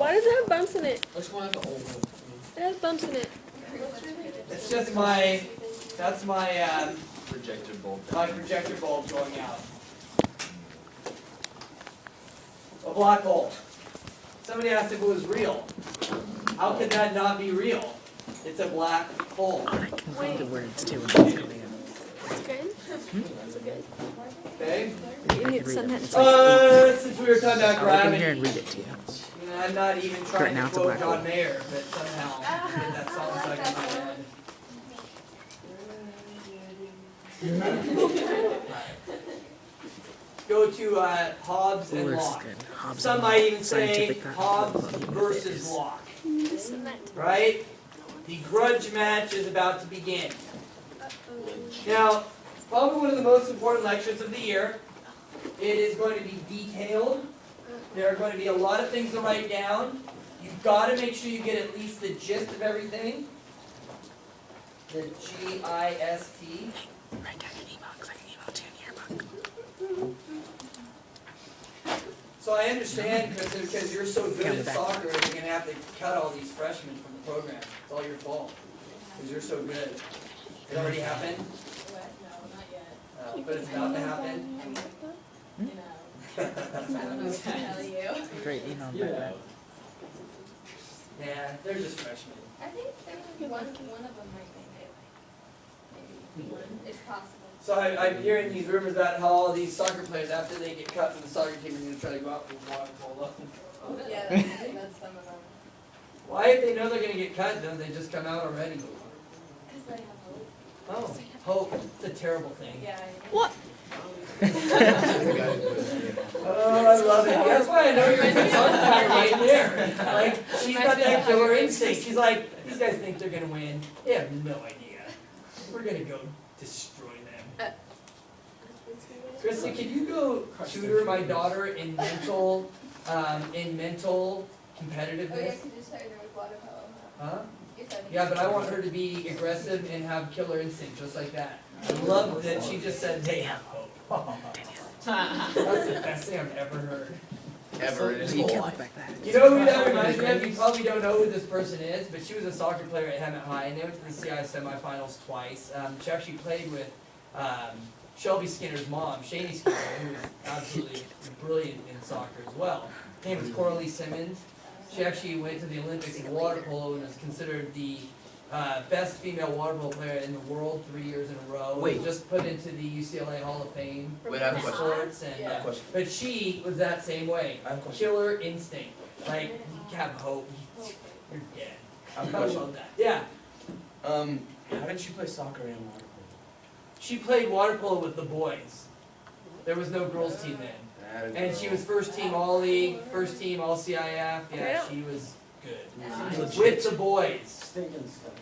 Why does it have bumps in it? Which one is the old one? It has bumps in it. It's just my, that's my, Projector bulb. my projector bulb going out. A black hole. Somebody asked if it was real. How could that not be real? It's a black hole. I can find the words too. It's good. It's good. Okay? You need sometimes. Since we were talking about I'll look in here gravity, and read it to you. I'm not even trying now to it's a quote black hole. John Mayer, but somehow get that song stuck in my head. Go to Hobbes and Ooh, this is Locke. good. Hobbes Some and might Locke. even say Scientific practical Hobbes quality with versus is- Locke. Cement. Right? The grudge match is about to begin. Now, probably one of the most important lectures of the year. It is going to be detailed. There are going to be a lot of things to write down. You've got to make sure you get at least the gist of everything. The G-I-S-T. Write down your email because I can email to you in your book. So I understand, because you're so good Count at it back. soccer, you're going to have to cut all these freshmen from the program. It's all your fault. Because you're so good. It already happened? What? No, not yet. But it's about to happen. I mean, you know, I don't know what to tell you. Great email back. Yeah, they're just freshmen. I think there was one of them might make it. Maybe one. It's possible. So I'm hearing these rumors about how all these soccer players, after they get cut from the soccer team, are going to try to go out for water polo. Yeah, that's some of them. Why, if they know they're going to get cut, don't they just come out already? Because they have hope. Oh, hope. It's a terrible thing. Yeah. What? Oh, I love it. That's why I know you're in the soccer player right there. Like, she's got that killer instinct. She's like, these guys think they're going to win. They have no idea. We're going to go destroy them. Christy, can you go tutor my daughter in mental Oh yeah, competitiveness? you just started with water polo. Huh? You said Yeah, but I want her to be aggressive and have killer instinct, just like that. I love that she just said they have hope. That's the best thing I've ever heard. Ever in his You whole can't life. look like that. You know who that reminds me of? You probably don't know who this person is, but she was a soccer player at Hemet High, and they went to the CI semifinals twice. She actually played with Shelby Skinner's mom, Shani Skinner, who was absolutely brilliant in soccer as well. Her name was Coralie Simmons. She actually went to the Olympics in water polo and was considered the best female water polo player in the world 3 years in a row. Wait. Was just put into the UCLA Hall of Fame Wait, I have a for question. sports, and I have a question. but she was that same way. I have a question. Killer instinct. Like, you have hope. You're dead. I have a I question. love that. Yeah. How did you play soccer and water polo? She played water polo with the boys. There was no girls team then. And she was first team all league, first team all CIF. Yeah, she was good. With the boys. Stinking stuff.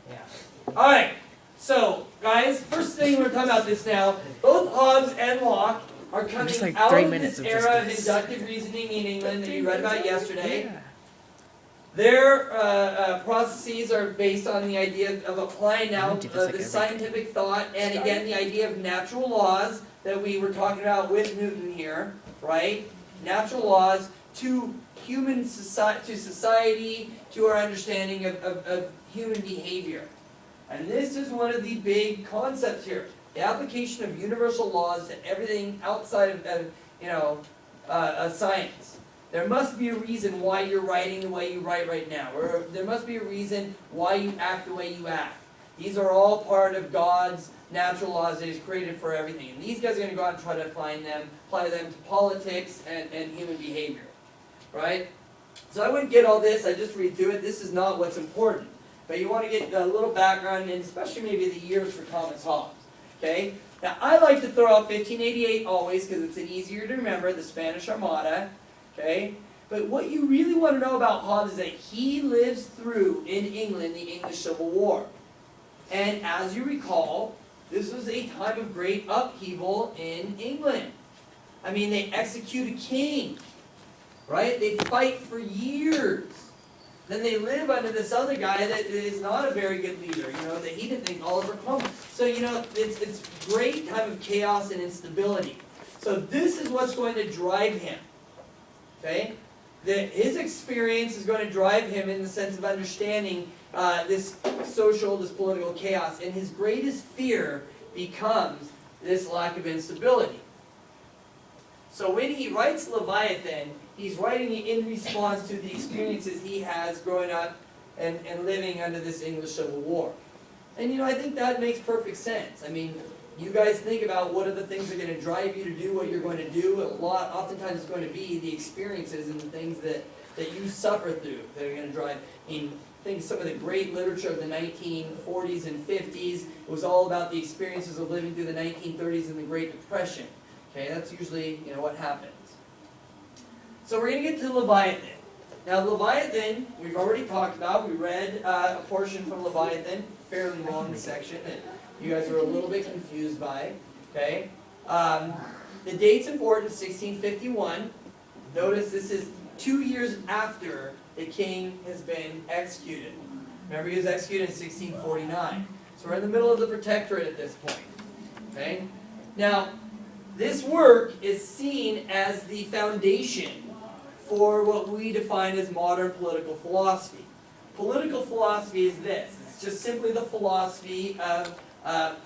Yeah. Alright. So, guys, first thing we're talking about this now. Both Hobbes and Locke are coming Just like out 3 of minutes this of just era of this. inductive reasoning in England that you read about yesterday. Yeah. Their processes are based on the idea of applying now do this like the every scientific thought, and again the idea of natural laws that we were talking about with Newton here, right? Natural laws to human society, to our understanding of human behavior. And this is one of the big concepts here. The application of universal laws to everything outside of science. There must be a reason why you're writing the way you write right now. Or there must be a reason why you act the way you act. These are all part of God's natural laws that He's created for everything. And these guys are going to go out and try to apply them to politics and human behavior. Right? So I wouldn't get all this, I just read through it. This is not what's important. But you want to get a little background, and especially maybe the years for Thomas Hobbes. Okay? Now I like to throw out 1588 always because it's easier to remember, the Spanish Armada. Okay? But what you really want to know about Hobbes is that he lives through, in England, the English Civil War. And as you recall, this was a time of great upheaval in England. I mean, they execute a king, right? They fight for years. Then they live under this other guy that is not a very good leader, that he didn't think Oliver Cromwell. So, it's great time of chaos and instability. So this is what's going to drive him. Okay? that his experience is going to drive him in the sense of understanding this political chaos, and his greatest fear becomes this lack of instability. So when he writes Leviathan, he's writing it in response to the experiences he has growing up and living under this English Civil War. And I think that makes perfect sense. I mean, you guys think about what are the things that are going to drive you to do what you're going to do. Oftentimes it's going to be the experiences and the things that you suffer through that are going to drive. I mean, think some of the great literature of the 1940s and 50s. It was all about the experiences of living through the 1930s and the Great Depression. Okay, that's usually what happens. So we're going to get to Leviathan. Now Leviathan, we've already talked about. We read a portion from Leviathan, fairly long section that you guys were a little bit confused by. Okay, the date's important, 1651. Notice this is 2 years after the king has been executed. Remember, he was executed in 1649. So we're in the middle of the Protectorate at this point. Okay? Now, this work is seen as the foundation for what we define as modern political philosophy. Political philosophy is this. It's just simply the philosophy of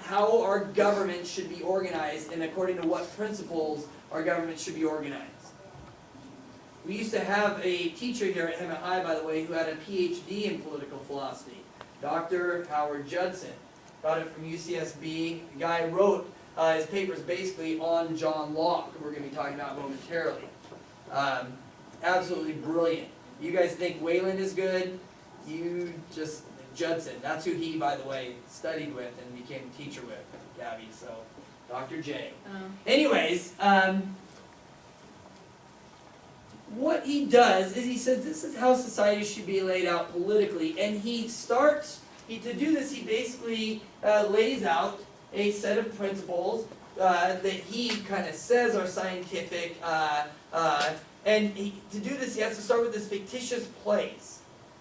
how our government should be organized and according to what principles our government should be organized. We used to have a teacher here at Hemet High, by the way, who had a PhD in political philosophy, Dr. Howard Judson. Got it from UCSB. The guy wrote his papers basically on John Locke, who we're going to be talking about momentarily. Absolutely brilliant. You guys think Wayland is good? Judson. That's who he, by the way, studied with and became a teacher with, Gabby. So, Dr. J. Anyways, what he does is he says this is how society should be laid out politically, and to do this he basically lays out a set of principles that he kind of says are scientific, and to do this he has to start with this fictitious place.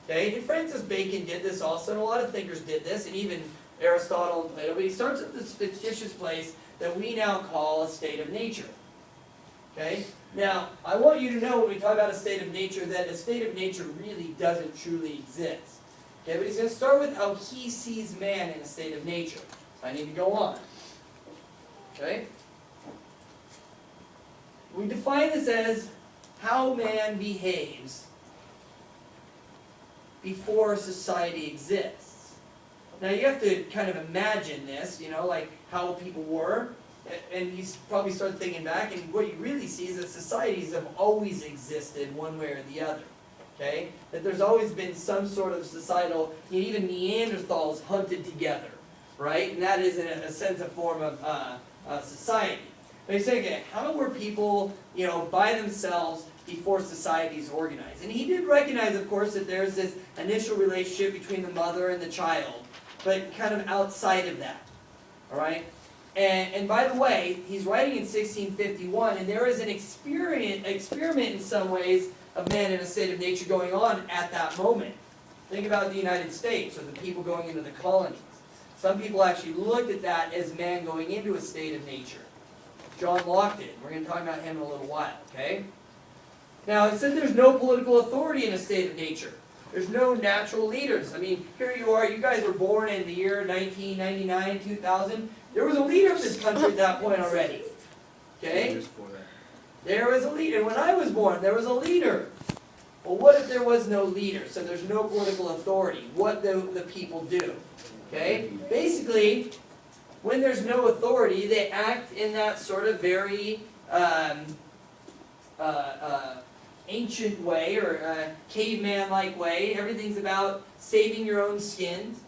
Okay, and Francis Bacon did this also, and a lot of thinkers did this, and even Aristotle and Plato, but he starts with this fictitious place that we now call a state of nature. Okay? Now, I want you to know when we talk about a state of nature that a state of nature really doesn't truly exist. Okay, but he's going to start with how he sees man in a state of nature. So I need to go on. Okay? We define this as how man behaves before society exists. Now you have to kind of imagine this, like how people were. And you probably start thinking back, and what you really see is that societies have always existed one way or the other. Okay? That there's always been some sort of societal, even Neanderthals hunted together, right? And that is in a sense a form of society. But he's saying, okay, how were people, by themselves before society is organized? And he did recognize, of course, that there's this initial relationship between the mother and the child, but kind of outside of that. All right? And by the way, he's writing in 1651, and there is an experiment in some ways of man in a state of nature going on at that moment. Think about the United States, or the people going into the colonies. Some people actually looked at that as man going into a state of nature. John Locke did. We're going to talk about him in a little while, okay? Now, it said there's no political authority in a state of nature. There's no natural leaders. I mean, here you are, you guys were born in the year 1999, 2000. There was a leader of this country at that point already. Okay? There was a leader. When I was born, there was a leader. Well, what if there was no leader? So there's no political authority. What do the people do? Okay? Basically, when there's no authority, they act in that sort of very ancient way, or caveman-like way. Everything's about saving your own skins,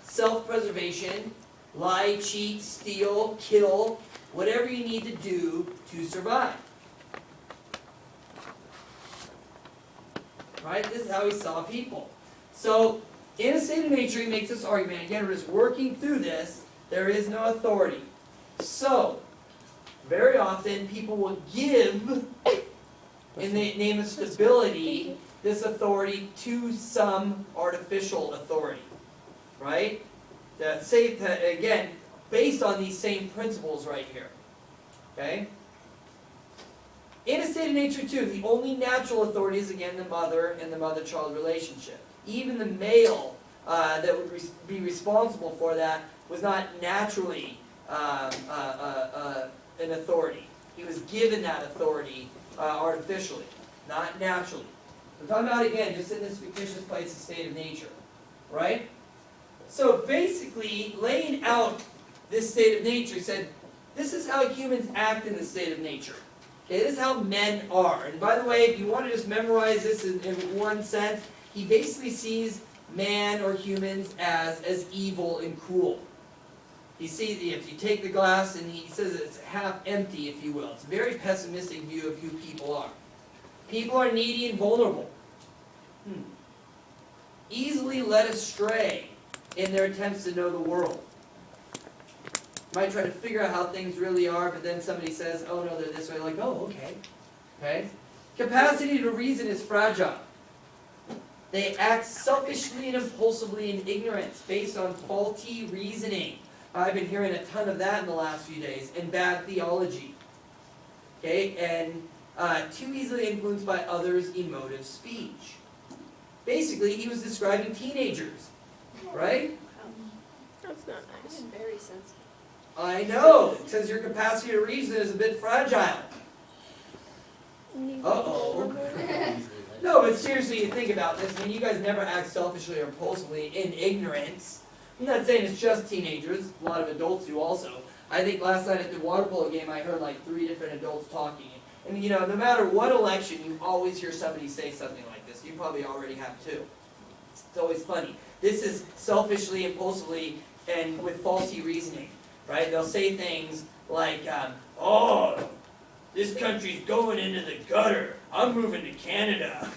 self-preservation, lie, cheat, steal, kill, whatever you need to do to survive. Right? This is how he saw people. So, in a state of nature, he makes this argument. Again, we're just working through this. There is no authority. So, very often, people will give, in the name of stability, this authority to some artificial authority. Right? Again, based on these same principles right here. Okay? In a state of nature too, the only natural authority is again the mother and the mother-child relationship. Even the male that would be responsible for that was not naturally an authority. He was given that authority artificially, not naturally. I'm talking about again, just in this fictitious place, a state of nature, right? So basically, laying out this state of nature, he said, this is how humans act in the state of nature. Okay, this is how men are. And by the way, if you want to just memorize this in one sense, he basically sees man or humans as evil and cruel. You see, if you take the glass and he says it's half empty, if you will. It's a very pessimistic view of who people are. People are needy and vulnerable. Easily led astray in their attempts to know the world. Might try to figure out how things really are, but then somebody says, oh no, they're this way, like, oh, okay. Okay? Capacity to reason is fragile. They act selfishly and impulsively in ignorance, based on faulty reasoning. I've been hearing a ton of that in the last few days, and bad theology. Okay? And too easily influenced by others' emotive speech. Basically, he was describing teenagers. Right? That's not nice. Very sensitive. I know, it says your capacity to reason is a bit fragile. Uh-oh. No, but seriously, you think about this. I mean, you guys never act selfishly or impulsively in ignorance. I'm not saying it's just teenagers. A lot of adults do also. I think last night at the water polo game, I heard like 3 different adults talking. And you know, no matter what election, you always hear somebody say something like this. You probably already have too. It's always funny. This is selfishly, impulsively, and with faulty reasoning. Right? They'll say things like, oh, this country's going into the gutter. I'm moving to Canada.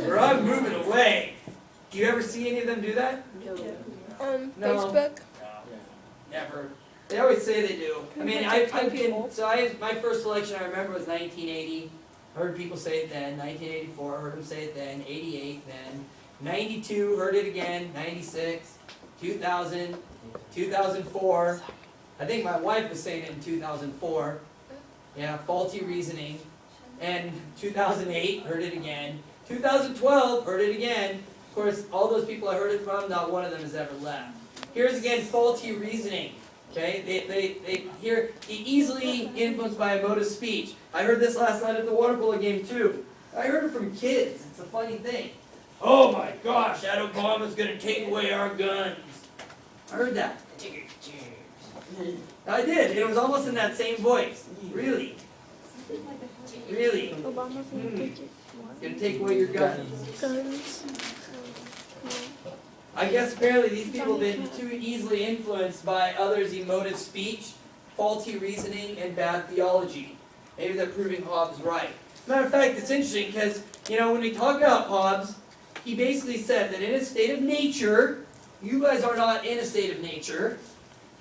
Or I'm moving away. Do you ever see any of them do that? On No. Facebook. Never. They always say they do. I mean, I've been, my first election I remember was 1980. I heard people say it then. 1984, I heard them say it then. 88 then. 92, heard it again. 96, 2000, 2004. I think my wife was saying it in 2004. Yeah, faulty reasoning. And 2008, heard it again. 2012, heard it again. Of course, all those people I heard it from, not one of them has ever left. Here's again faulty reasoning. Okay, they easily influenced by emotive speech. I heard this last night at the water polo game too. I heard it from kids. It's a funny thing. Oh my gosh, that Obama's gonna take away our guns. I heard that. I did. It was almost in that same voice. Really. Really. Obama's gonna take it. Gonna take away your guns. Guns. I guess apparently these people have been too easily influenced by others' emotive speech, faulty reasoning, and bad theology. Maybe they're proving Hobbes right. Matter of fact, it's interesting because, you know, when we talk about Hobbes, he basically said that in a state of nature, you guys are not in a state of nature.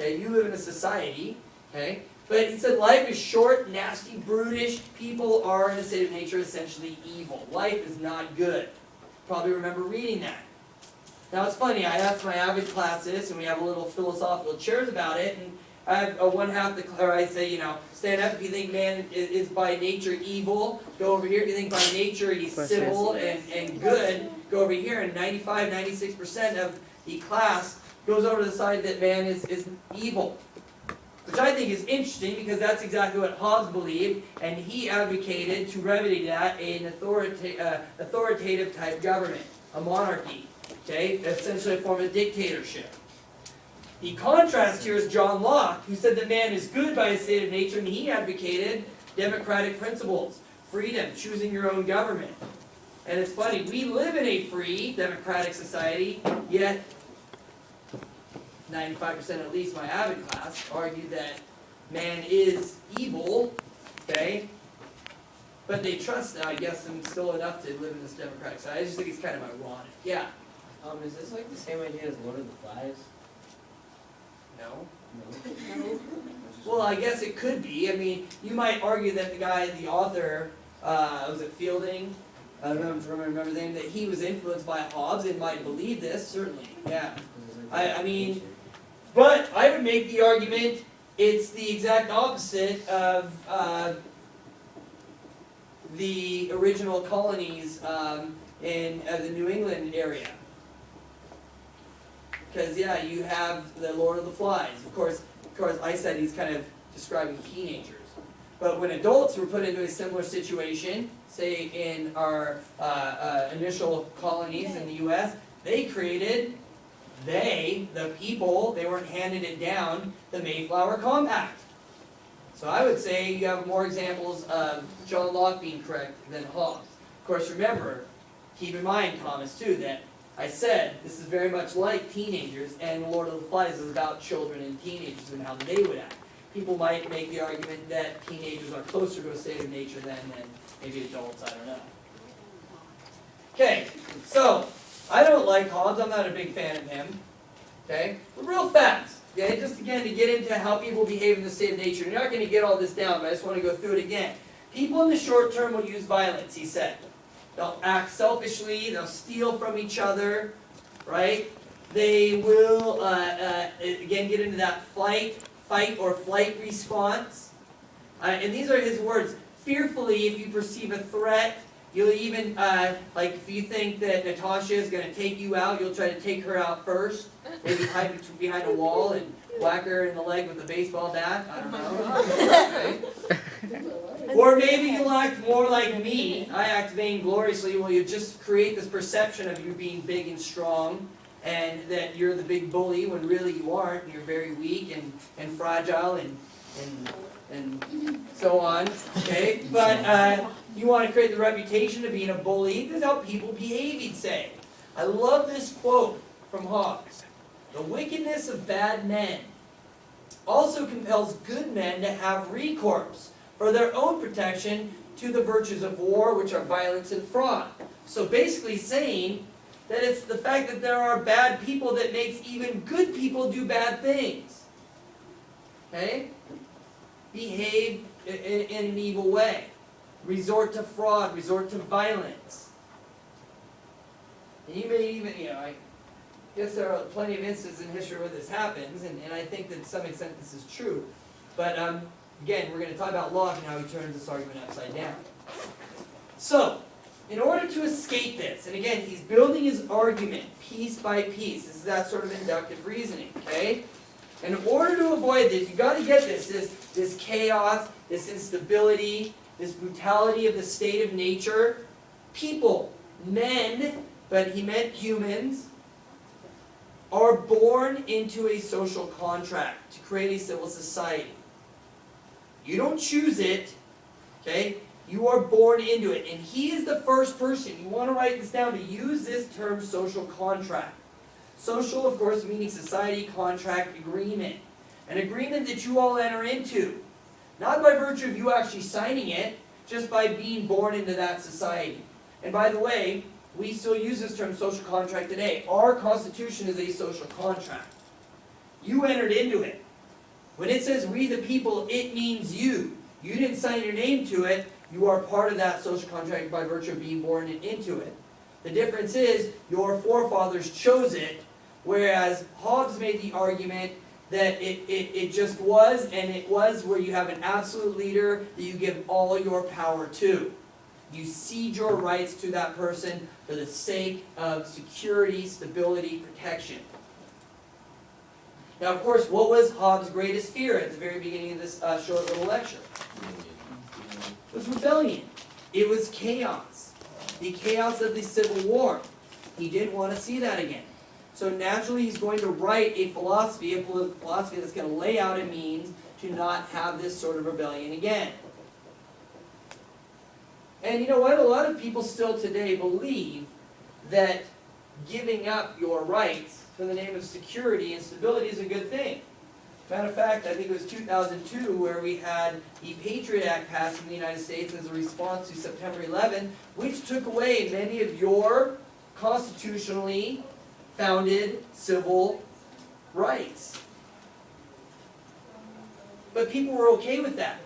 Okay, you live in a society. Okay, but he said life is short, nasty, brutish. People are in a state of nature essentially evil. Life is not good. Probably remember reading that. Now it's funny, I asked my average class this, and we have a little philosophical chairs about it, and I have one half, or I say, you know, stand up if you think man is by nature evil, go over here. If you think by nature he's civil and good, go over here. And 95, 96% of the class goes over to the side that man is evil. Which I think is interesting, because that's exactly what Hobbes believed, and he advocated to remedy that an authoritative type government, a monarchy. Okay, essentially a form of dictatorship. The contrast here is John Locke, who said that man is good by a state of nature, and he advocated democratic principles, freedom, choosing your own government. And it's funny, we live in a free, democratic society, yet 95% at least my avid class argue that man is evil, okay? But they trust, I guess, him still enough to live in this democratic society. I just think it's kind of ironic. Yeah. Is this like the same idea as Lord of the Flies? No. No. Well, I guess it could be. I mean, you might argue that the guy, the author, was it Fielding? I don't remember the name, that he was influenced by Hobbes and might believe this, certainly. Yeah. I mean, but I would make the argument it's the exact opposite of the original colonies in the New England area. Because yeah, you have the Lord of the Flies. Of course, I said he's kind of describing teenagers. But when adults were put into a similar situation, say in our initial colonies in the U.S., they created, the people, they weren't handed it down, the Mayflower Compact. So I would say you have more examples of John Locke being correct than Hobbes. Of course, remember, keep in mind, Thomas, too, that I said this is very much like teenagers, and Lord of the Flies is about children and teenagers and how they would act. People might make the argument that teenagers are closer to a state of nature than maybe adults, I don't know. Okay, so I don't like Hobbes, I'm not a big fan of him. Okay, but real fast, okay, just again to get into how people behave in the state of nature. You're not going to get all this down, but I just want to go through it again. People in the short term will use violence, he said. They'll act selfishly, they'll steal from each other, right? They will, again, get into that fight or flight response. And these are his words. Fearfully, if you perceive a threat, you'll even, like if you think that Natasha is going to take you out, you'll try to take her out first. Maybe hide behind a wall and whack her in the leg with a baseball bat. I don't know. Or maybe you'll act more like me. I act vaingloriously. Well, you just create this perception of you being big and strong, and that you're the big bully when really you aren't. You're very weak and fragile and so on. Okay, but you want to create the reputation of being a bully. This is how people behave, he'd say. I love this quote from Hobbes. The wickedness of bad men also compels good men to have recourse for their own protection to the virtues of war, which are violence and fraud. So basically saying that it's the fact that there are bad people that makes even good people do bad things. Okay? Behave in an evil way. Resort to fraud, resort to violence. And you may even, I guess there are plenty of instances in history where this happens, and I think that to some extent this is true. But again, we're going to talk about Locke and how he turns this argument upside down. So, in order to escape this, and again, he's building his argument piece by piece. This is that sort of inductive reasoning, okay? And in order to avoid this, you've got to get this chaos, this instability, this brutality of the state of nature. People, men, but he meant humans, are born into a social contract to create a civil society. You don't choose it, okay? You are born into it. And he is the first person, you want to write this down, to use this term social contract. Social, of course, meaning society, contract, agreement. An agreement that you all enter into. Not by virtue of you actually signing it, just by being born into that society. And by the way, we still use this term social contract today. Our Constitution is a social contract. You entered into it. When it says we the people, it means you. You didn't sign your name to it. You are part of that social contract by virtue of being born into it. The difference is your forefathers chose it, whereas Hobbes made the argument that it just was, and it was where you have an absolute leader that you give all your power to. You cede your rights to that person for the sake of security, stability, protection. Now, of course, what was Hobbes' greatest fear at the very beginning of this short little lecture? It was rebellion. It was chaos. The chaos of the Civil War. He didn't want to see that again. So naturally, he's going to write a political philosophy that's going to lay out a means to not have this sort of rebellion again. And you know what? A lot of people still today believe that giving up your rights for the name of security and stability is a good thing. Matter of fact, I think it was 2002 where we had the Patriot Act passed in the United States as a response to September 11, which took away many of your constitutionally founded civil rights. But people were okay with that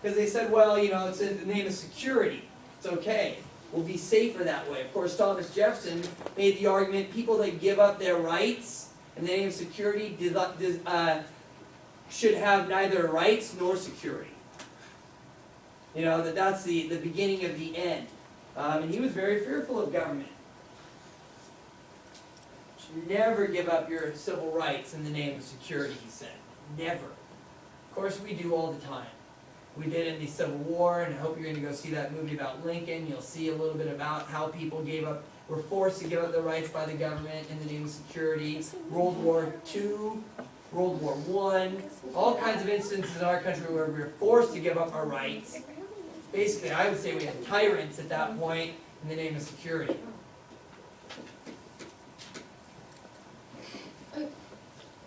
because they said, well, it's in the name of security. It's okay. We'll be safer that way. Of course, Thomas Jefferson made the argument people that give up their rights in the name of security should have neither rights nor security. You know, that's the beginning of the end. And he was very fearful of government. Should never give up your civil rights in the name of security, he said. Never. Of course, we do all the time. We did in the Civil War, and I hope you're going to go see that movie about Lincoln. You'll see a little bit about how people were forced to give up their rights by the government in the name of security. World War II, World War I, all kinds of instances in our country where we were forced to give up our rights. Basically, I would say we had tyrants at that point in the name of security.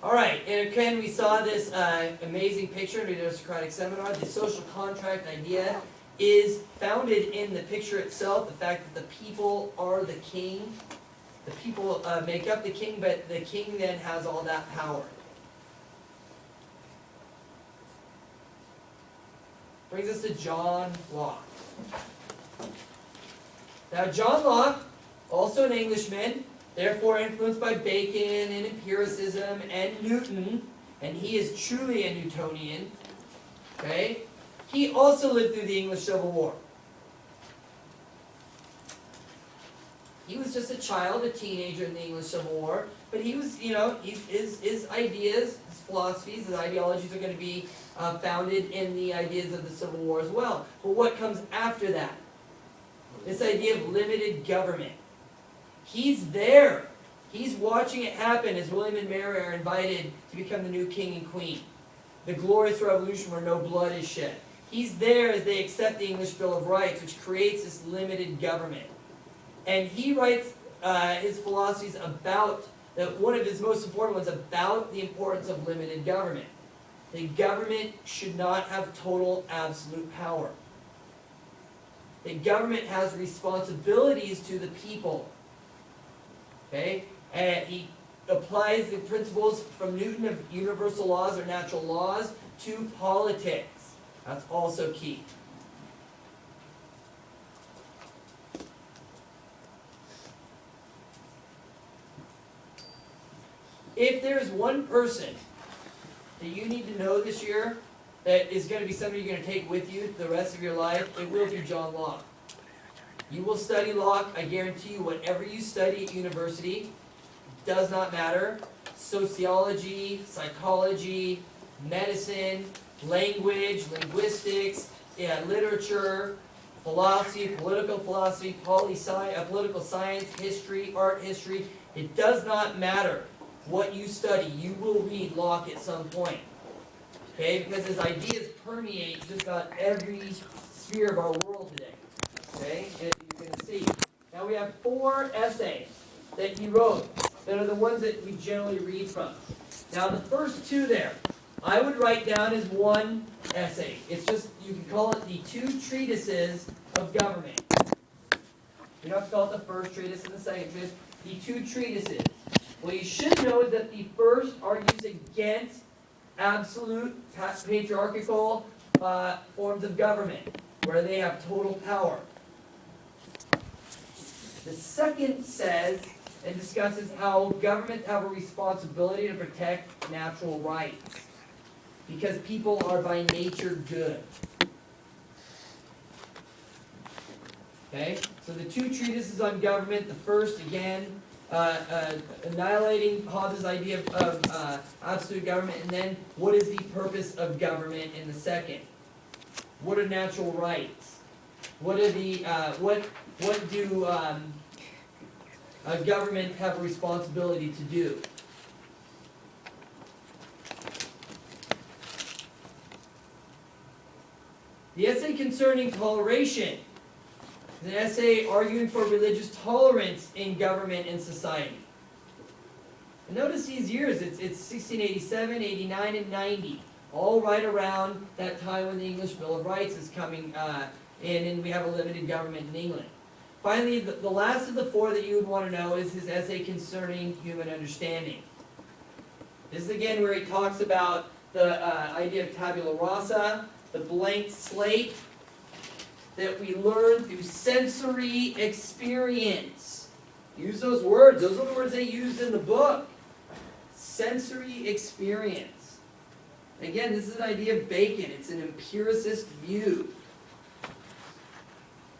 All right, and again, we saw this amazing picture in the aristocratic seminar. The social contract idea is founded in the picture itself, the fact that the people are the king. The people make up the king, but the king then has all that power. Brings us to John Locke. Now, John Locke, also an Englishman, therefore influenced by Bacon and empiricism and Newton, and he is truly a Newtonian, okay? He also lived through the English Civil War. He was just a child, a teenager in the English Civil War, but he was, you know, his ideas, his philosophies, his ideologies are going to be founded in the ideas of the Civil War as well. But what comes after that? This idea of limited government. He's there. He's watching it happen as William and Mary are invited to become the new king and queen. The glorious revolution where no blood is shed. He's there as they accept the English Bill of Rights, which creates this limited government. And he writes his philosophies about, one of his most important ones, about the importance of limited government. The government should not have total, absolute power. The government has responsibilities to the people. Okay? And he applies the principles from Newton of universal laws or natural laws to politics. That's also key. If there's one person that you need to know this year that is going to be somebody you're going to take with you the rest of your life, it will be John Locke. You will study Locke, I guarantee you, whatever you study at university, does not matter. Sociology, psychology, medicine, language, linguistics, literature, philosophy, political science, history, art history. It does not matter what you study. You will read Locke at some point. Okay? Because his ideas permeate just about every sphere of our world today. Okay? And you're going to see. Now we have 4 essays that he wrote that are the ones that we generally read from. Now the first 2 there, I would write down as one essay. It's just, you can call it the 2 treatises of government. You don't have to call it the first treatise and the second treatise. The 2 treatises. What you should know is that the first argues against absolute patriarchal forms of government, where they have total power. The second says and discusses how governments have a responsibility to protect natural rights, because people are by nature good. Okay? So the 2 treatises on government, the first, again, annihilating Hobbes' idea of absolute government, and then what is the purpose of government in the second? What are natural rights? What are the what do governments have a responsibility to do? The essay concerning toleration is an essay arguing for religious tolerance in government and society. And notice these years, it's 1687, 89, and 90, all right around that time when the English Bill of Rights is coming in, and we have a limited government in England. Finally, the last of the 4 that you would want to know is his essay concerning human understanding. This is again where he talks about the idea of tabula rasa, the blank slate that we learn through sensory experience. Use those words. Those are the words they used in the book. Sensory experience. Again, this is an idea of Bacon. It's an empiricist view.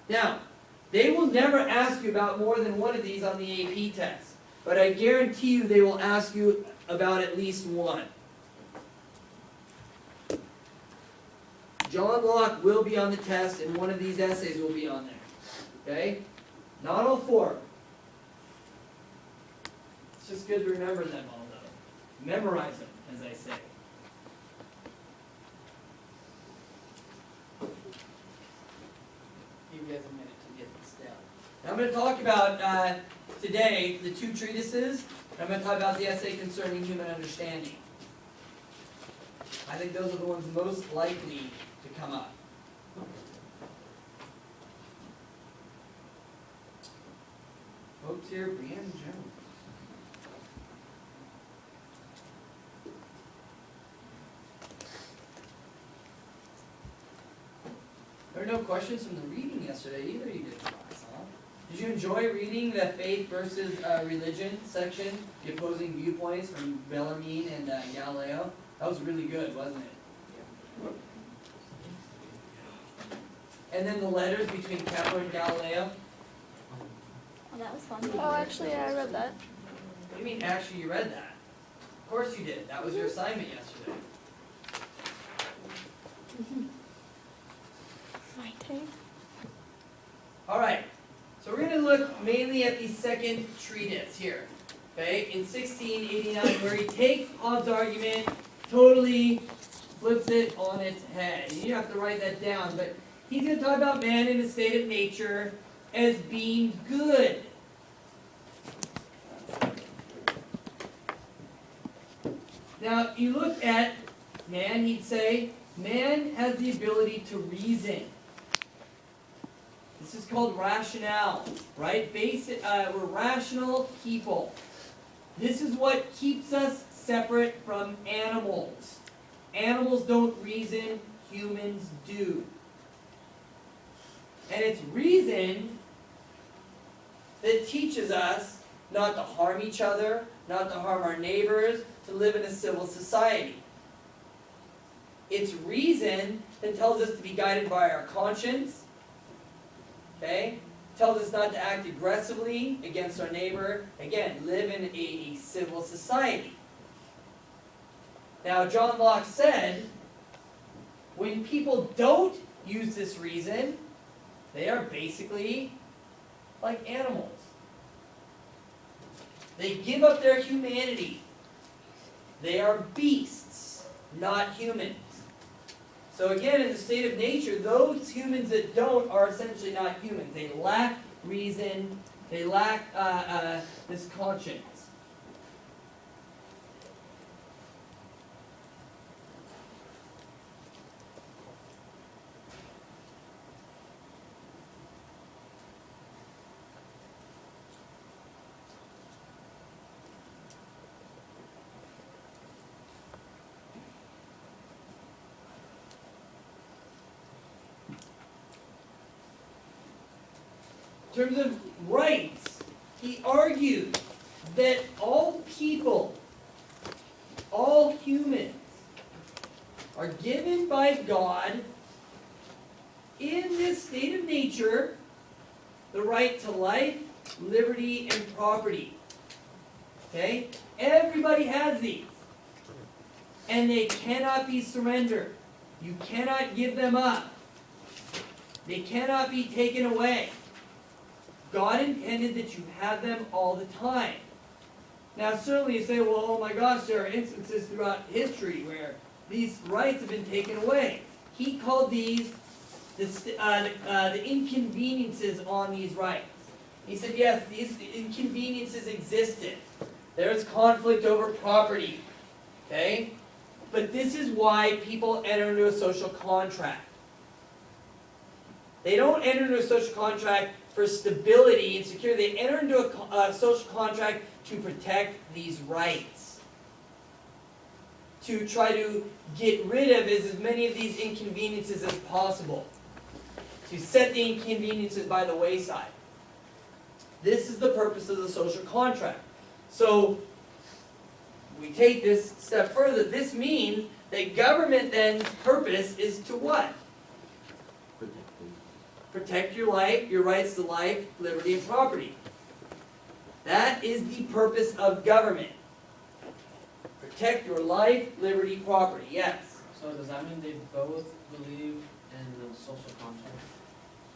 Now, they will never ask you about more than one of these on the AP test, but I guarantee you they will ask you about at least one. John Locke will be on the test, and one of these essays will be on there. Okay? Not all four. It's just good to remember them all, though. Memorize them, as I say. Give you guys a minute to get this down. Now I'm going to talk about, today, the two treatises, and I'm going to talk about the essay concerning human understanding. I think those are the ones most likely to come up. Folks here, Brianne Jones. There were no questions from the reading yesterday either, you did, class, huh? Did you enjoy reading the faith versus religion section, the opposing viewpoints from Bellarmine and Galileo? That was really good, wasn't it? And then the letters between Kepler and Galileo. Oh, that was fun. Oh, actually, I read that. What do you mean, actually, you read that? Of course you did. That was your assignment yesterday. My turn. All right. So we're going to look mainly at the second treatise here. Okay, in 1689, where he takes Hobbes' argument, totally flips it on its head. And you have to write that down, but he's going to talk about man in a state of nature as being good. Now, you look at man, he'd say, man has the ability to reason. This is called rationale, right? We're rational people. This is what keeps us separate from animals. Animals don't reason, humans do. And it's reason that teaches us not to harm each other, not to harm our neighbors, to live in a civil society. It's reason that tells us to be guided by our conscience, okay? Tells us not to act aggressively against our neighbor. Again, live in a civil society. Now, John Locke said, when people don't use this reason, they are basically like animals. They give up their humanity. They are beasts, not humans. So again, in the state of nature, those humans that don't are essentially not humans. They lack reason. They lack this conscience. In terms of rights, he argued that all people, all humans, are given by God in this state of nature the right to life, liberty, and property. Okay? Everybody has these. And they cannot be surrendered. You cannot give them up. They cannot be taken away. God intended that you have them all the time. Now, certainly you say, well, oh my gosh, there are instances throughout history where these rights have been taken away. He called these the inconveniences on these rights. He said, yes, these inconveniences existed. There's conflict over property. Okay? But this is why people enter into a social contract. They don't enter into a social contract for stability and security. They enter into a social contract to protect these rights. To try to get rid of as many of these inconveniences as possible. To set the inconveniences by the wayside. This is the purpose of the social contract. So, we take this step further. This means that government then's purpose is to what? protect your life, your rights to life, liberty, and property. That is the purpose of government. Protect your life, liberty, property, yes. So does that mean they both believe in the social contract?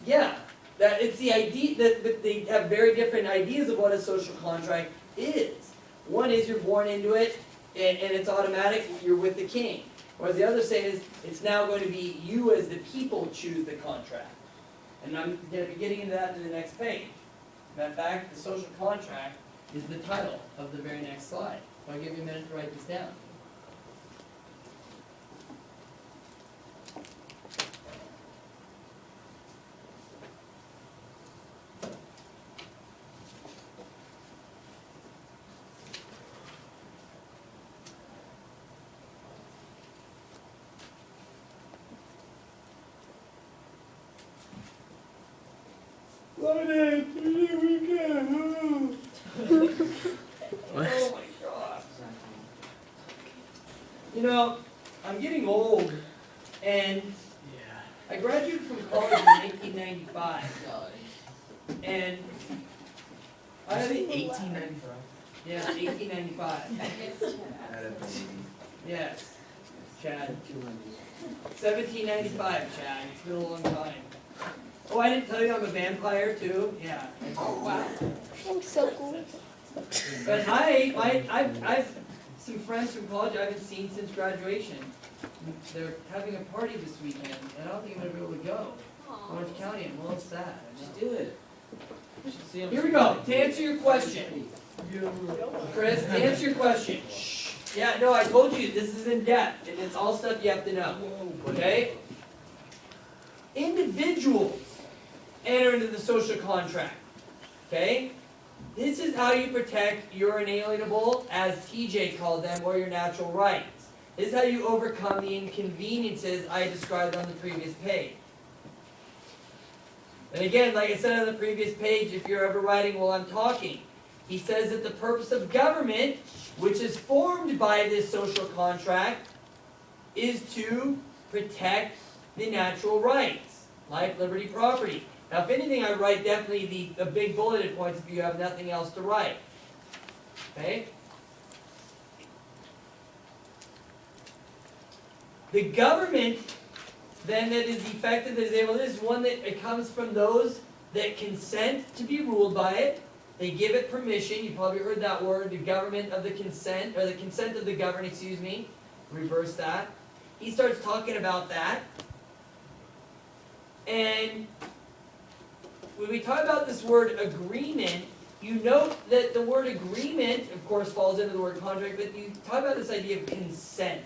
Yeah, that it's the idea that they have very different ideas of what a social contract is. One is you're born into it and it's automatic, you're with the king. Whereas the other saying is it's now going to be you as the people choose the contract. And I'm going to be getting into that in the next page. Matter of fact, the social contract is the title of the very next slide. So I'll give you a minute to write this down. Oh my gosh. You know, I'm getting old, and I graduated from college in 1995, and I had 1895. yeah, 1895. Yes, Chad. 1795, Chad. It's been a long time. Oh, I didn't tell you I'm a vampire too. Yeah. Wow. I'm so cool. But I've some friends from college I haven't seen since graduation. They're having a party this weekend, and I don't think I'm gonna be able to go. Orange County, I'm a little sad. Just do it. You should see 'em. Here we go. To answer your question, Chris, to answer your question. Yeah, no, I told you this is in depth, and it's all stuff you have to know. Okay? Individuals enter into the social contract. Okay? This is how you protect your inalienable, as TJ called them, or your natural rights. This is how you overcome the inconveniences I described on the previous page. And again, like I said on the previous page, if you're ever writing while I'm talking, he says that the purpose of government, which is formed by this social contract, is to protect the natural rights, life, liberty, property. Now, if anything, I write definitely the big bulleted points if you have nothing else to write. Okay? The government, then, that is effective, that is able, this is one that it comes from those that consent to be ruled by it. They give it permission. You probably heard that word, the government of the consent, or the consent of the governed, excuse me. Reverse that. He starts talking about that. And when we talk about this word agreement, you note that the word agreement, of course, falls into the word contract, but you talk about this idea of consent.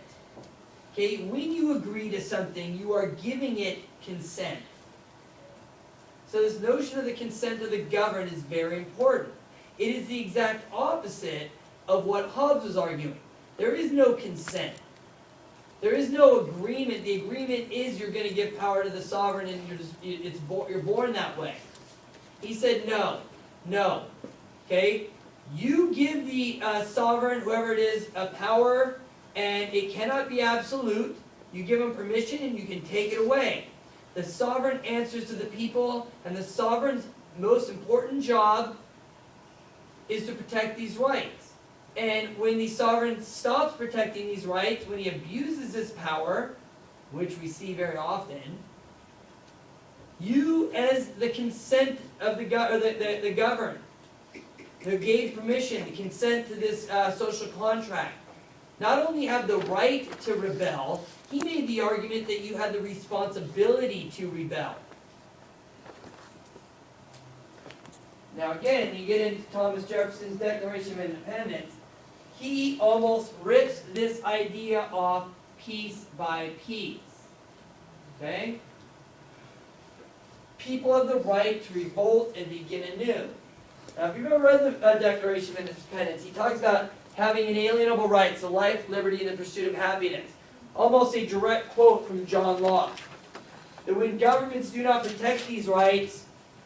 Okay, when you agree to something, you are giving it consent. So this notion of the consent of the governed is very important. It is the exact opposite of what Hobbes was arguing. There is no consent. There is no agreement. The agreement is you're going to give power to the sovereign, and you're born that way. He said no. Okay, you give the sovereign, whoever it is, a power, and it cannot be absolute. You give them permission, and you can take it away. The sovereign answers to the people, and the sovereign's most important job is to protect these rights. And when the sovereign stops protecting these rights, when he abuses his power, which we see very often, you, as the consent of the governed, who gave permission, the consent to this social contract, not only have the right to rebel, he made the argument that you had the responsibility to rebel. Now again, you get into Thomas Jefferson's Declaration of Independence, he almost rips this idea off piece by piece. Okay? People have the right to revolt and begin anew. Now, if you've ever read the Declaration of Independence, he talks about having inalienable rights, the life, liberty, and the pursuit of happiness. Almost a direct quote from John Locke. That when governments do not protect these rights,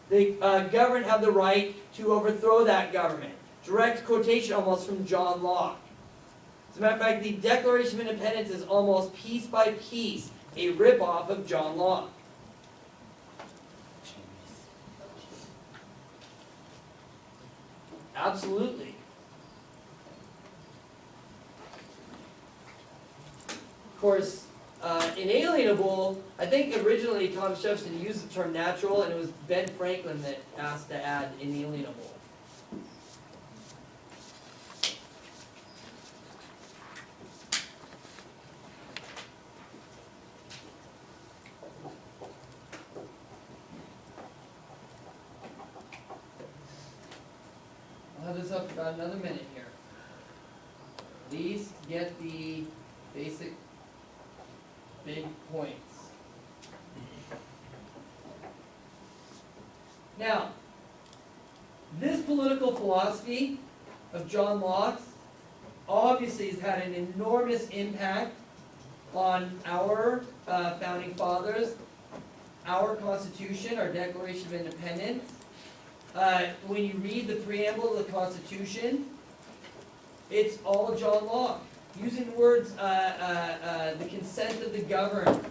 the governed have the right to overthrow that government. Direct quotation almost from John Locke. As a matter of fact, the Declaration of Independence is almost piece by piece a rip-off of John Locke. Absolutely. Of course, inalienable, I think originally Thomas Jefferson used the term natural, and it was Ben Franklin that asked to add inalienable. I'll have this up for about another minute here. Please get the basic big points. Now, this political philosophy of John Locke's obviously has had an enormous impact on our founding fathers, our Constitution, our Declaration of Independence. When you read the preamble of the Constitution, it's all John Locke. Using the words, the consent of the governed.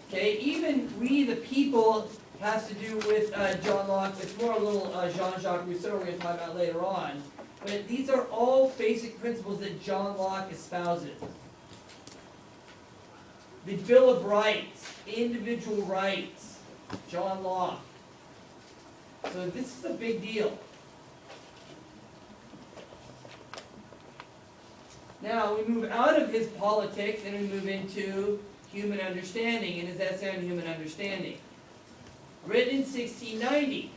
Okay, even we the people has to do with John Locke. It's more a little Jean-Jacques Rousseau we're going to talk about later on. But these are all basic principles that John Locke espouses. The Bill of Rights, individual rights, John Locke. So this is a big deal. Now we move out of his politics and we move into human understanding and his essay on human understanding. Written in 1690.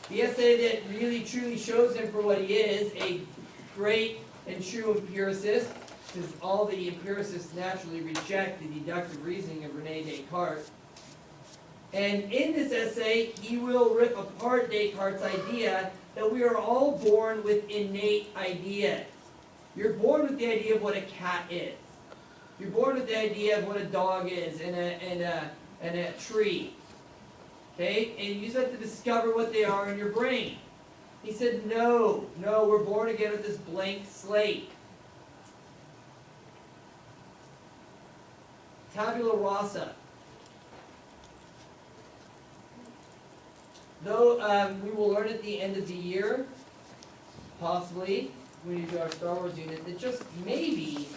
The essay that really truly shows him for what he is, a great and true empiricist, because all the empiricists naturally reject the deductive reasoning of René Descartes. And in this essay, he will rip apart Descartes' idea that we are all born with innate ideas. You're born with the idea of what a cat is. You're born with the idea of what a dog is and a tree. Okay? And you use that to discover what they are in your brain. He said, no, we're born again with this blank slate. Tabula rasa. Though we will learn at the end of the year, possibly, when you do our Star Wars unit, that just maybe,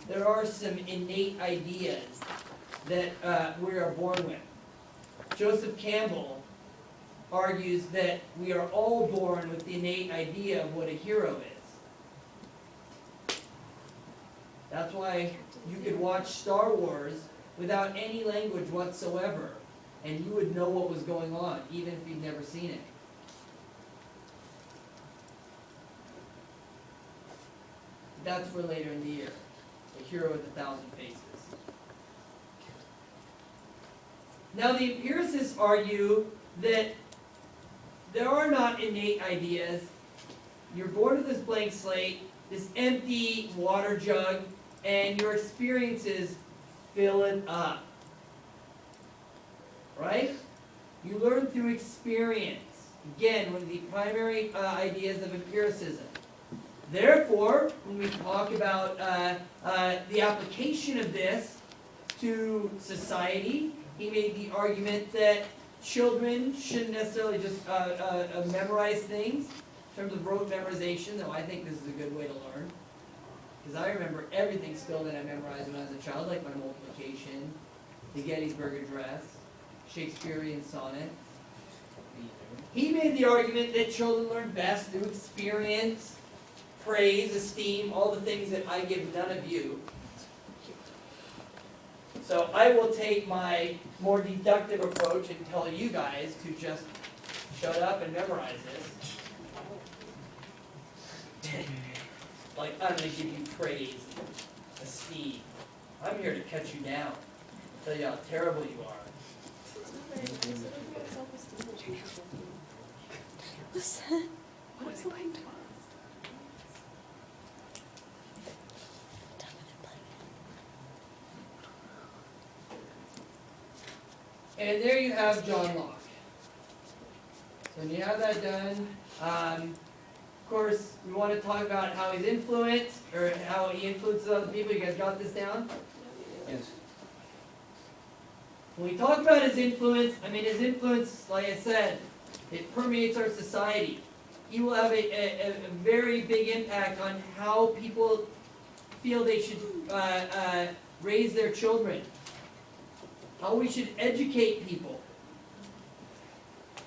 there are some innate ideas that we are born with. Joseph Campbell argues that we are all born with the innate idea of what a hero is. That's why you could watch Star Wars without any language whatsoever, and you would know what was going on, even if you'd never seen it. That's for later in the year. The hero with 1,000 faces. Now the empiricists argue that there are not innate ideas. You're born with this blank slate, this empty water jug, and your experiences fill it up. Right? You learn through experience. Again, one of the primary ideas of empiricism. Therefore, when we talk about the application of this to society, he made the argument that children shouldn't necessarily just memorize things in terms of rote memorization, though I think this is a good way to learn. Because I remember everything still that I memorized when I was a child, like my multiplication, the Gettysburg Address, Shakespearean sonnet. He made the argument that children learn best through experience, praise, esteem, all the things that I give none of you. So I will take my more deductive approach and tell you guys to just shut up and memorize this. Like, I'm going to give you praise, esteem. I'm here to cut you down, tell you how terrible you are. Listen. What is the light? And there you have John Locke. So when you have that done, of course, we want to talk about how he's influenced, or how he influences other people. You guys got this down? Yes. When we talk about his influence, I mean his influence, like I said, it permeates our society. he will have a very big impact on how people feel they should raise their children, how we should educate people.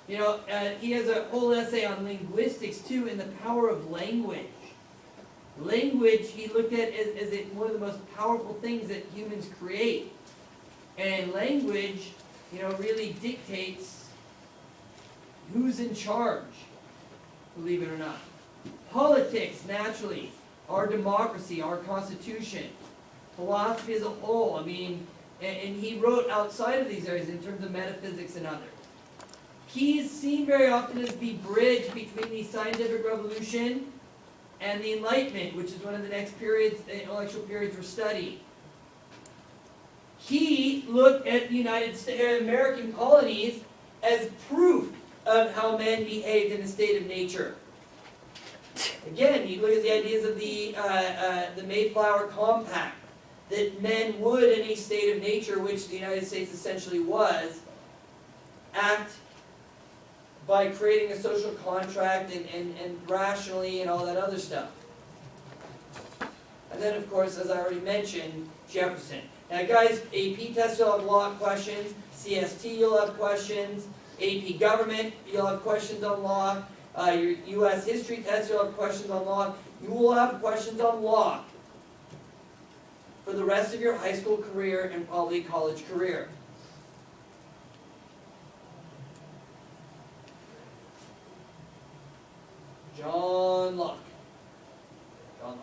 You know, he has a whole essay on linguistics too, and the power of language. Language, he looked at as one of the most powerful things that humans create. And language, you know, really dictates who's in charge, believe it or not. Politics, naturally, our democracy, our constitution, philosophy as a whole, I mean, and he wrote outside of these areas in terms of metaphysics and others. He's seen very often as the bridge between the scientific revolution and the Enlightenment, which is one of the next periods, intellectual periods we're studying. He looked at the American colonies as proof of how men behaved in a state of nature. Again, you look at the ideas of the Mayflower Compact, that men would, in a state of nature, which the United States essentially was, act by creating a social contract and rationally and all that other stuff. And then, of course, as I already mentioned, Jefferson. Now, guys, AP test, you'll have law questions. CST, you'll have questions. AP government, you'll have questions on law. Your U.S. history test, you'll have questions on law. You will have questions on law for the rest of your high school career and probably college career. John Locke. John Locke.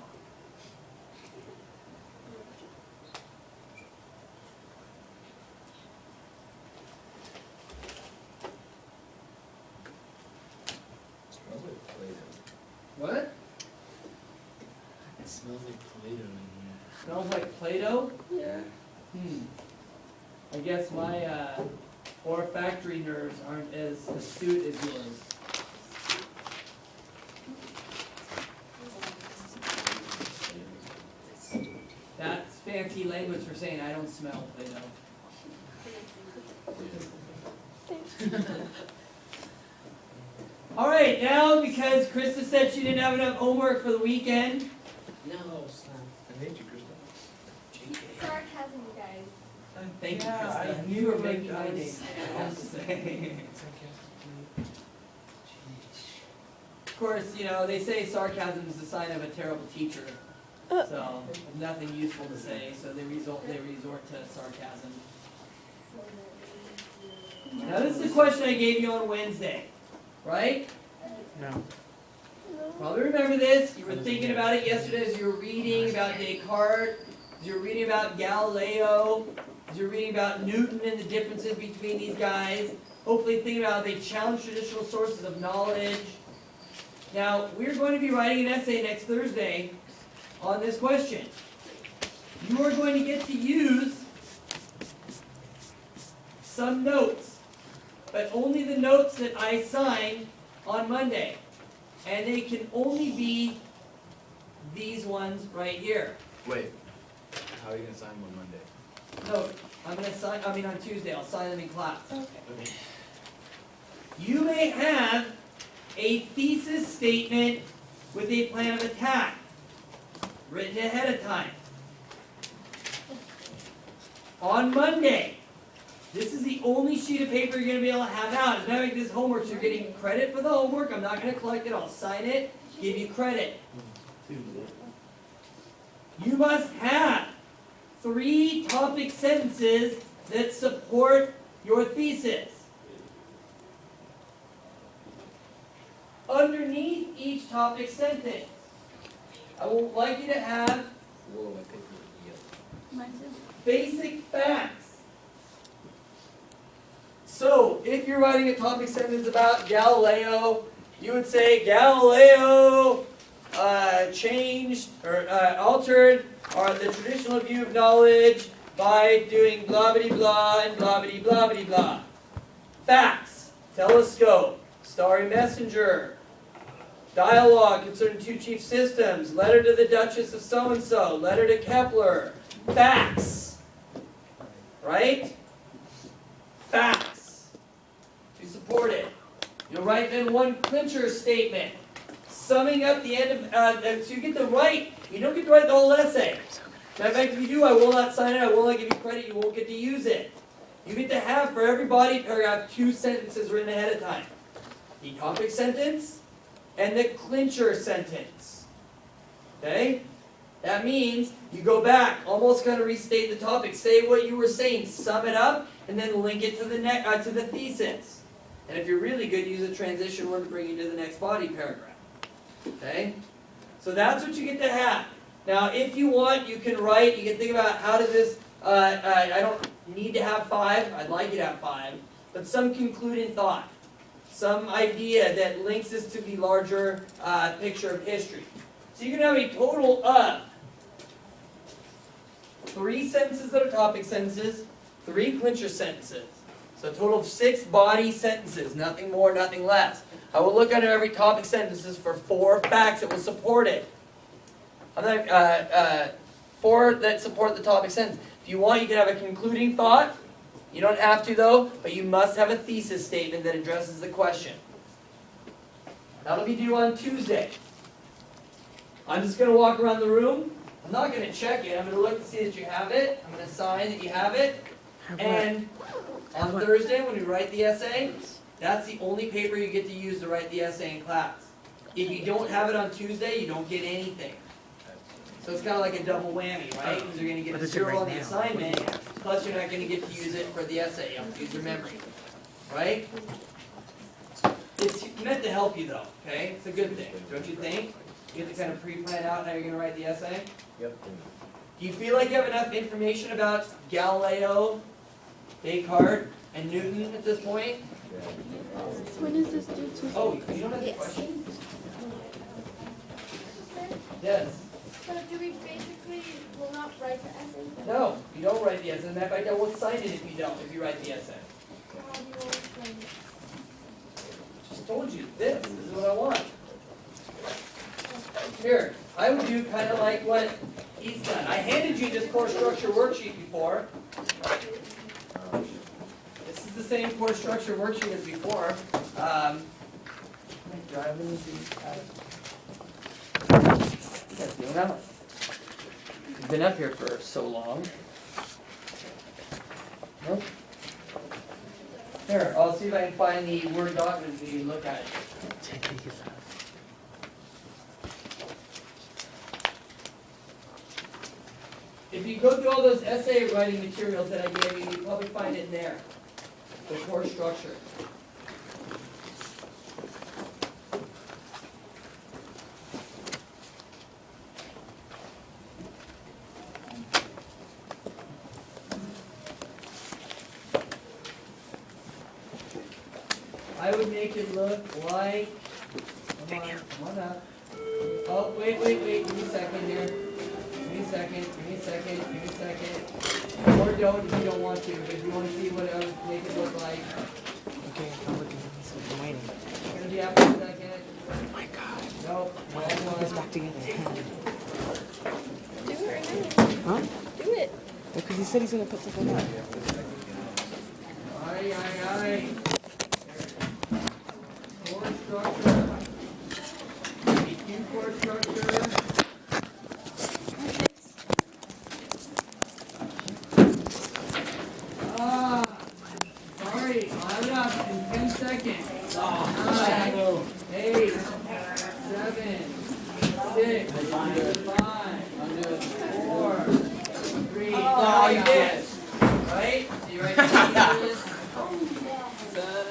Smells like Play-Doh. What? It smells like Play-Doh in Smells like Play-Doh? here. Yeah. I guess my olfactory nerves aren't as astute as yours. That's fancy language for saying I don't smell Play-Doh. All right, now because Krista said she didn't have enough homework for the weekend. No, stop. I hate you, Krista. JK. Sarcasm, you guys. Thank you, Yeah, Krista. I You knew were it making my was- day. I have to say. Of course, you know, they say sarcasm is a sign of a terrible teacher. So, nothing useful to say, so they resort to sarcasm. Now, this is the question I gave you on Wednesday, right? No. Probably remember this. You were thinking about it yesterday as you were reading about Descartes, as you were reading about Galileo, as you were reading about Newton and the differences between these guys. Hopefully thinking about how they challenge traditional sources of knowledge. Now, we're going to be writing an essay next Thursday on this question. You are going to get to use some notes, but only the notes that I sign on Monday. And they can only be these ones right here. Wait. How are you gonna sign them on Monday? No, I'm gonna sign, on Tuesday, I'll sign them in class. Okay. You may have a thesis statement with a plan of attack written ahead of time. On Monday, this is the only sheet of paper you're going to be able to have out. As a matter of fact, this homework, so you're getting credit for the homework. I'm not going to collect it. I'll sign it, give you credit. You must have 3 topic sentences that support your thesis. Underneath each topic sentence, I would like you to have Whoa, my paper is yellow. basic facts. So, if you're writing a topic sentence about Galileo, you would say Galileo changed or altered the traditional view of knowledge by doing blah blah blah and blah blah blah blah blah. Facts: telescope, starry messenger, dialogue concerning 2 chief systems, letter to the Duchess of so and so, letter to Kepler. Facts, right? Facts to support it. You'll write then one clincher statement. summing up the end of, so you get to write, you don't get to write the whole essay. Matter of fact, if you do, I will not sign it, I will not give you credit, you won't get to use it. You get to have, for every body paragraph, 2 sentences written ahead of time. The topic sentence and the clincher sentence. Okay? That means you go back, almost kind of restate the topic, say what you were saying, sum it up, and then link it to the thesis. And if you're really good, use a transition word to bring you to the next body paragraph. Okay? So that's what you get to have. Now, if you want, you can write, you can think about how does this, I don't need to have 5, I'd like you to have 5, but some concluding thought, some idea that links this to the larger picture of history. So you can have a total of 3 sentences that are topic sentences, 3 clincher sentences. So a total of 6 body sentences, nothing more, nothing less. I will look under every topic sentences for 4 facts that will support it. 4 that support the topic sentence. If you want, you can have a concluding thought. You don't have to though, but you must have a thesis statement that addresses the question. That'll be due on Tuesday. I'm just going to walk around the room. I'm not going to check it. I'm going to look to see that you have it. I'm going to sign that you have it. And on Thursday, when we write the essay, that's the only paper you get to use to write the essay in class. If you don't have it on Tuesday, you don't get anything. So it's kind of like a double whammy, right? Because you're going to get a 0 on the assignment, plus you're not going to get to use it for the essay. You have to use your memory. Right? It's meant to help you though, okay? It's a good thing, don't you think? You have to kind of pre-plan out how you're going to write the essay. Yep. Do you feel like you have enough information about Galileo, Descartes, and Newton at this point? When is this due to? Oh, you don't have a question? Yes. So do we basically will not write the essay? No, you don't write the essay. As a matter of fact, I won't sign it if you don't, if you write the essay. How do you always write it? Just told you, this is what I want. Here, I would do kind of like what he's done. I handed you this course structure worksheet before. This is the same course structure worksheet as before. You've been up here for so long. Nope. Here, I'll see if I can find the Word document so you can look at it. If you go through all those essay writing materials that I gave you, you'll probably find it in there. The course structure. I would make it look like, come on up. Oh, wait, give me a second here. Give me a second. Or don't if you don't want to, but if you want to see what I would make it look like. Okay, I'm looking. I'm waiting. It's going to be after a second. Oh my god. Nope. Put this back together. Do it right now. Huh? Do it. Because he said he's gonna put something up. Aye. Course structure. Course structure. Sorry, I'm up in 10 seconds. 9, 8, 7, 6, 5, 4, 3. Oh, you did. Right? So you write the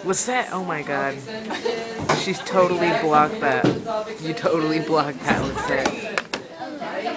What's that? Oh my god. sentences. She's totally blocked that. You totally blocked that. What's that?